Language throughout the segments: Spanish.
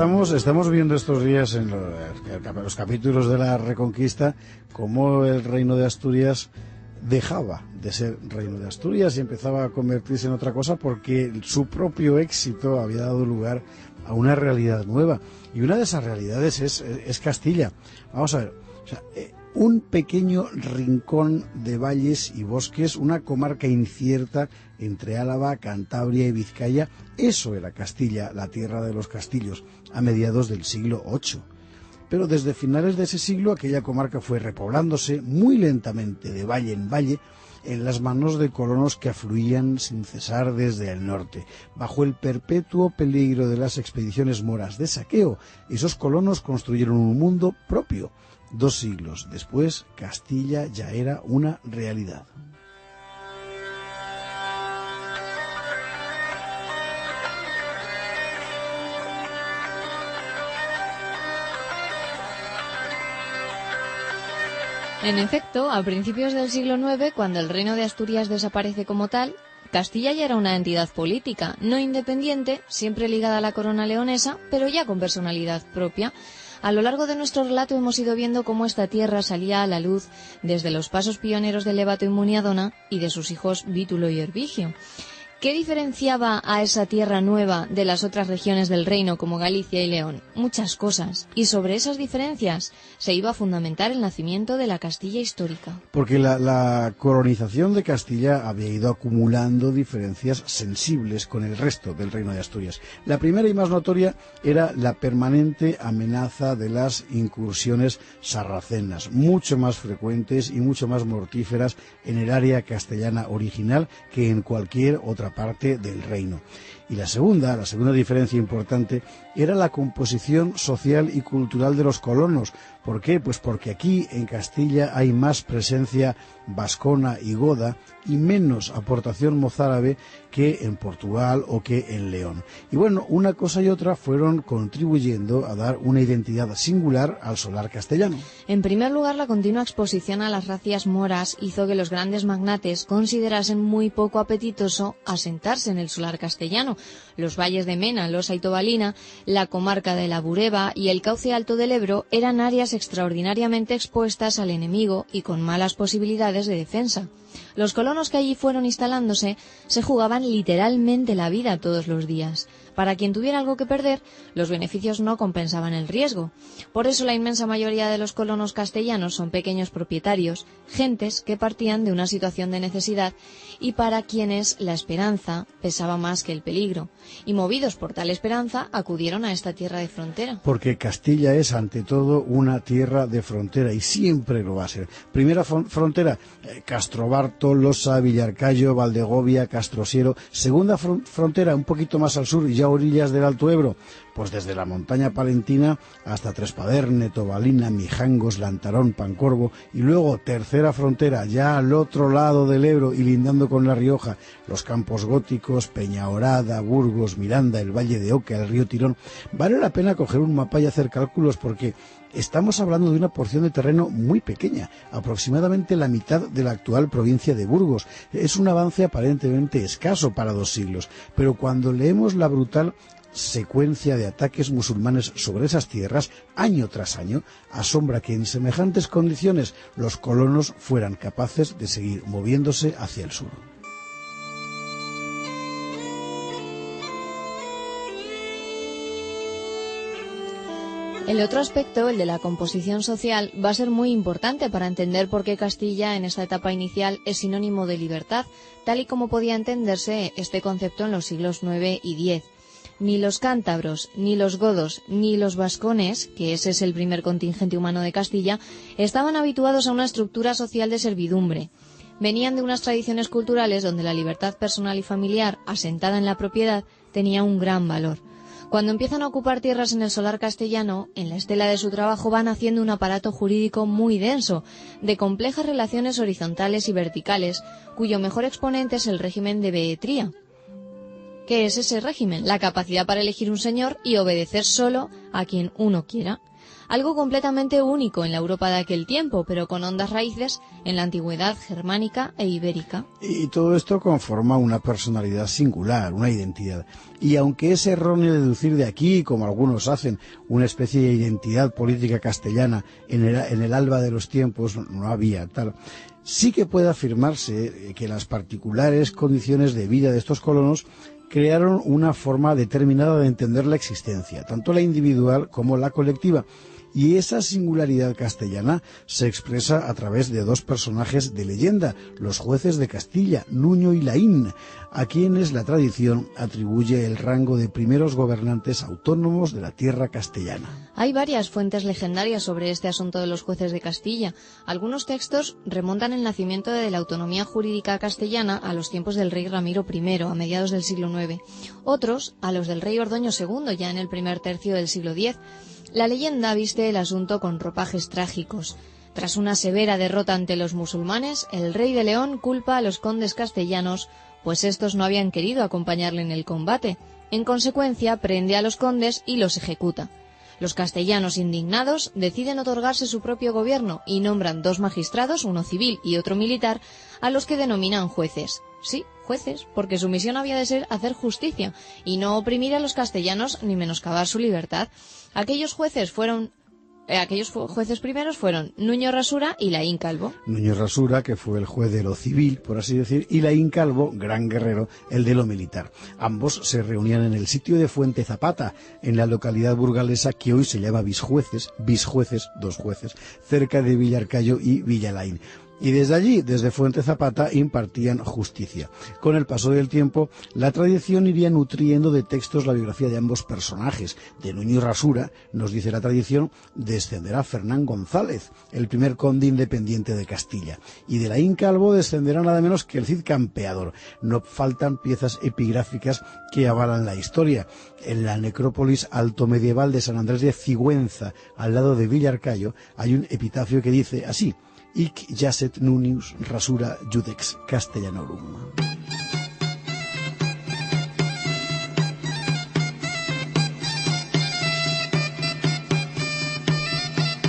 Estamos viendo estos días en los capítulos de la Reconquista cómo el reino de Asturias dejaba de ser reino de Asturias y empezaba a convertirse en otra cosa porque su propio éxito había dado lugar a una realidad nueva. Y una de esas realidades es Castilla. Vamos a ver, o sea, un pequeño rincón de valles y bosques, una comarca incierta entre Álava, Cantabria y Vizcaya. Eso era Castilla, la tierra de los castillos, a mediados del siglo VIII. Pero desde finales de ese siglo aquella comarca fue repoblándose muy lentamente de valle en valle en las manos de colonos que afluían sin cesar desde el norte. Bajo el perpetuo peligro de las expediciones moras de saqueo, esos colonos construyeron un mundo propio. 2 siglos después, Castilla ya era una realidad. En efecto, a principios del siglo IX, cuando el reino de Asturias desaparece como tal, Castilla ya era una entidad política, no independiente, siempre ligada a la corona leonesa, pero ya con personalidad propia. A lo largo de nuestro relato hemos ido viendo cómo esta tierra salía a la luz desde los pasos pioneros de Levato y Muniadona y de sus hijos Vítulo y Hervigio. ¿Qué diferenciaba a esa tierra nueva de las otras regiones del reino como Galicia y León? Muchas cosas. Y sobre esas diferencias se iba a fundamentar el nacimiento de la Castilla histórica. Porque la colonización de Castilla había ido acumulando diferencias sensibles con el resto del reino de Asturias. La primera y más notoria era la permanente amenaza de las incursiones sarracenas, mucho más frecuentes y mucho más mortíferas en el área castellana original que en cualquier otra parte del reino. Y la segunda diferencia importante era la composición social y cultural de los colonos. ¿Por qué? Pues porque aquí en Castilla hay más presencia vascona y goda y menos aportación mozárabe que en Portugal o que en León. Y bueno, una cosa y otra fueron contribuyendo a dar una identidad singular al solar castellano. En primer lugar, la continua exposición a las racias moras hizo que los grandes magnates considerasen muy poco apetitoso asentarse en el solar castellano. Los valles de Mena, Losa y Tobalina, la comarca de la Bureba y el cauce alto del Ebro eran áreas extraordinariamente expuestas al enemigo y con malas posibilidades de defensa. Los colonos que allí fueron instalándose se jugaban literalmente la vida todos los días. Para quien tuviera algo que perder, los beneficios no compensaban el riesgo. Por eso la inmensa mayoría de los colonos castellanos son pequeños propietarios, gentes que partían de una situación de necesidad y para quienes la esperanza pesaba más que el peligro. Y movidos por tal esperanza, acudieron a esta tierra de frontera. Porque Castilla es ante todo una tierra de frontera y siempre lo va a ser. Primera frontera, Castrobarto, Losa, Villarcayo, Valdegovia, Castrosiero. Segunda frontera, un poquito más al sur, ya a orillas del Alto Ebro, pues desde la montaña palentina hasta Trespaderne, Tobalina, Mijangos, Lantarón, Pancorbo. Y luego tercera frontera, ya al otro lado del Ebro y lindando con La Rioja, los campos góticos, Peñahorada, Burgos, Miranda, el Valle de Oca, el río Tirón. Vale la pena coger un mapa y hacer cálculos porque estamos hablando de una porción de terreno muy pequeña, aproximadamente la mitad de la actual provincia de Burgos. Es un avance aparentemente escaso para 2 siglos, pero cuando leemos la brutal secuencia de ataques musulmanes sobre esas tierras, año tras año, asombra que en semejantes condiciones los colonos fueran capaces de seguir moviéndose hacia el sur. El otro aspecto, el de la composición social, va a ser muy importante para entender por qué Castilla en esta etapa inicial es sinónimo de libertad, tal y como podía entenderse este concepto en los siglos IX y X. Ni los cántabros, ni los godos, ni los vascones, que ese es el primer contingente humano de Castilla, estaban habituados a una estructura social de servidumbre. Venían de unas tradiciones culturales donde la libertad personal y familiar, asentada en la propiedad, tenía un gran valor. Cuando empiezan a ocupar tierras en el solar castellano, en la estela de su trabajo van haciendo un aparato jurídico muy denso, de complejas relaciones horizontales y verticales, cuyo mejor exponente es el régimen de behetría, ¿Qué es ese régimen? La capacidad para elegir un señor y obedecer solo a quien uno quiera. Algo completamente único en la Europa de aquel tiempo, pero con hondas raíces en la antigüedad germánica e ibérica. Y todo esto conforma una personalidad singular, una identidad. Y aunque es erróneo deducir de aquí, como algunos hacen, una especie de identidad política castellana en el alba de los tiempos, no había tal, sí que puede afirmarse que las particulares condiciones de vida de estos colonos crearon una forma determinada de entender la existencia, tanto la individual como la colectiva. Y esa singularidad castellana se expresa a través de dos personajes de leyenda, los jueces de Castilla, Nuño y Laín, a quienes la tradición atribuye el rango de primeros gobernantes autónomos de la tierra castellana. Hay varias fuentes legendarias sobre este asunto de los jueces de Castilla. Algunos textos remontan el nacimiento de la autonomía jurídica castellana a los tiempos del rey Ramiro I, a mediados del siglo IX. Otros, a los del rey Ordoño II, ya en el primer tercio del siglo X. La leyenda viste el asunto con ropajes trágicos. Tras una severa derrota ante los musulmanes, el rey de León culpa a los condes castellanos, pues estos no habían querido acompañarle en el combate. En consecuencia, prende a los condes y los ejecuta. Los castellanos, indignados, deciden otorgarse su propio gobierno y nombran dos magistrados, uno civil y otro militar, a los que denominan jueces. Sí, jueces, porque su misión había de ser hacer justicia y no oprimir a los castellanos ni menoscabar su libertad. Aquellos jueces primeros fueron Nuño Rasura y Laín Calvo. Nuño Rasura, que fue el juez de lo civil, por así decir, y Laín Calvo, gran guerrero, el de lo militar. Ambos se reunían en el sitio de Fuente Zapata, en la localidad burgalesa que hoy se llama Bisjueces, dos jueces, cerca de Villarcayo y Villalaín. Y desde allí, desde Fuente Zapata, impartían justicia. Con el paso del tiempo, la tradición iría nutriendo de textos la biografía de ambos personajes. De Nuño Rasura, nos dice la tradición, descenderá Fernán González, el primer conde independiente de Castilla. Y de Laín Calvo descenderá nada menos que el Cid Campeador. No faltan piezas epigráficas que avalan la historia. En la necrópolis altomedieval de San Andrés de Cigüenza, al lado de Villarcayo, hay un epitafio que dice así: Hic jacet Nunius Rasura Judex Castellanorum.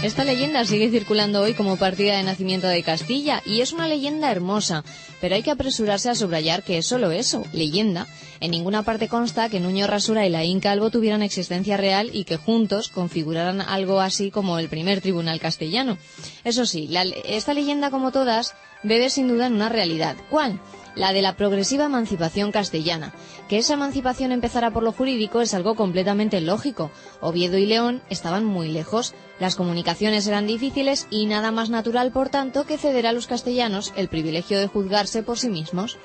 Esta leyenda sigue circulando hoy como partida de nacimiento de Castilla y es una leyenda hermosa, pero hay que apresurarse a subrayar que es solo eso, leyenda. En ninguna parte consta que Nuño Rasura y Laín Calvo tuvieran existencia real y que juntos configuraran algo así como el primer tribunal castellano. Eso sí, esta leyenda, como todas, bebe sin duda en una realidad. ¿Cuál? La de la progresiva emancipación castellana. Que esa emancipación empezara por lo jurídico es algo completamente lógico. Oviedo y León estaban muy lejos, las comunicaciones eran difíciles y nada más natural, por tanto, que ceder a los castellanos el privilegio de juzgarse por sí mismos.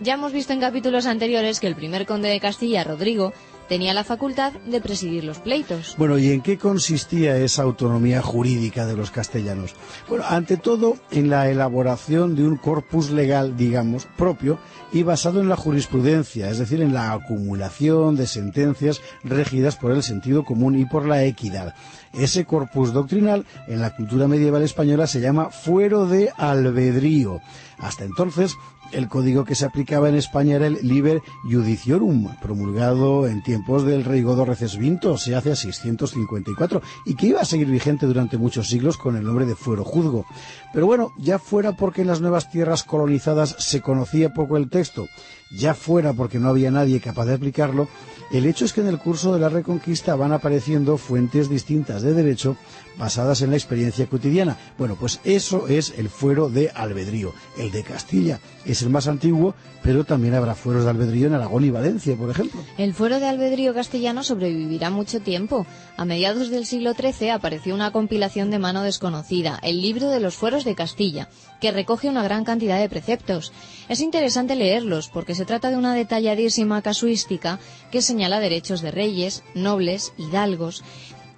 Ya hemos visto en capítulos anteriores que el primer conde de Castilla, Rodrigo, tenía la facultad de presidir los pleitos. Bueno, ¿y en qué consistía esa autonomía jurídica de los castellanos? Bueno, ante todo, en la elaboración de un corpus legal, digamos, propio y basado en la jurisprudencia, es decir, en la acumulación de sentencias regidas por el sentido común y por la equidad. Ese corpus doctrinal, en la cultura medieval española, se llama fuero de albedrío. Hasta entonces, el código que se aplicaba en España era el Liber Judiciorum, promulgado en tiempos del rey Godo Recesvinto, se hace a 654, y que iba a seguir vigente durante muchos siglos con el nombre de fuero juzgo. Pero bueno, ya fuera porque en las nuevas tierras colonizadas se conocía poco el texto, ya fuera porque no había nadie capaz de aplicarlo, el hecho es que en el curso de la Reconquista van apareciendo fuentes distintas de derecho basadas en la experiencia cotidiana. Bueno, pues eso es el fuero de albedrío. El de Castilla es el más antiguo, pero también habrá fueros de albedrío en Aragón y Valencia, por ejemplo. El fuero de albedrío castellano sobrevivirá mucho tiempo. A mediados del siglo XIII apareció una compilación de mano desconocida, el Libro de los Fueros de Castilla, que recoge una gran cantidad de preceptos. Es interesante leerlos porque se trata de una detalladísima casuística que señala derechos de reyes, nobles, hidalgos,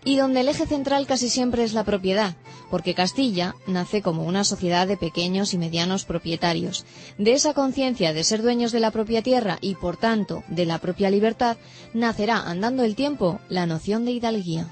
y donde el eje central casi siempre es la propiedad, porque Castilla nace como una sociedad de pequeños y medianos propietarios. De esa conciencia de ser dueños de la propia tierra y, por tanto, de la propia libertad, nacerá, andando el tiempo, la noción de hidalguía.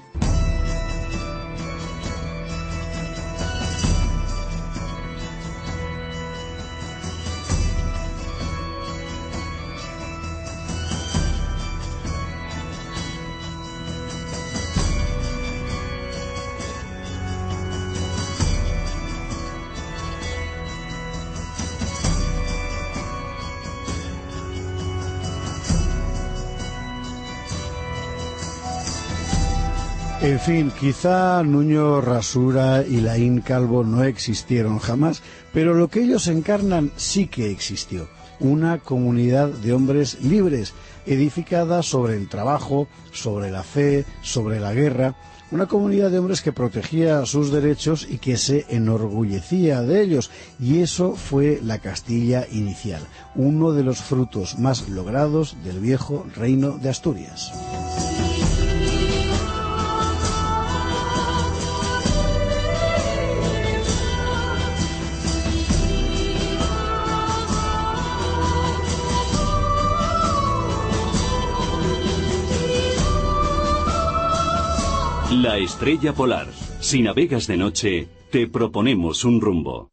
En fin, quizá Nuño Rasura y Laín Calvo no existieron jamás, pero lo que ellos encarnan sí que existió. Una comunidad de hombres libres, edificada sobre el trabajo, sobre la fe, sobre la guerra. Una comunidad de hombres que protegía sus derechos y que se enorgullecía de ellos. Y eso fue la Castilla inicial, uno de los frutos más logrados del viejo reino de Asturias. La Estrella Polar. Si navegas de noche, te proponemos un rumbo.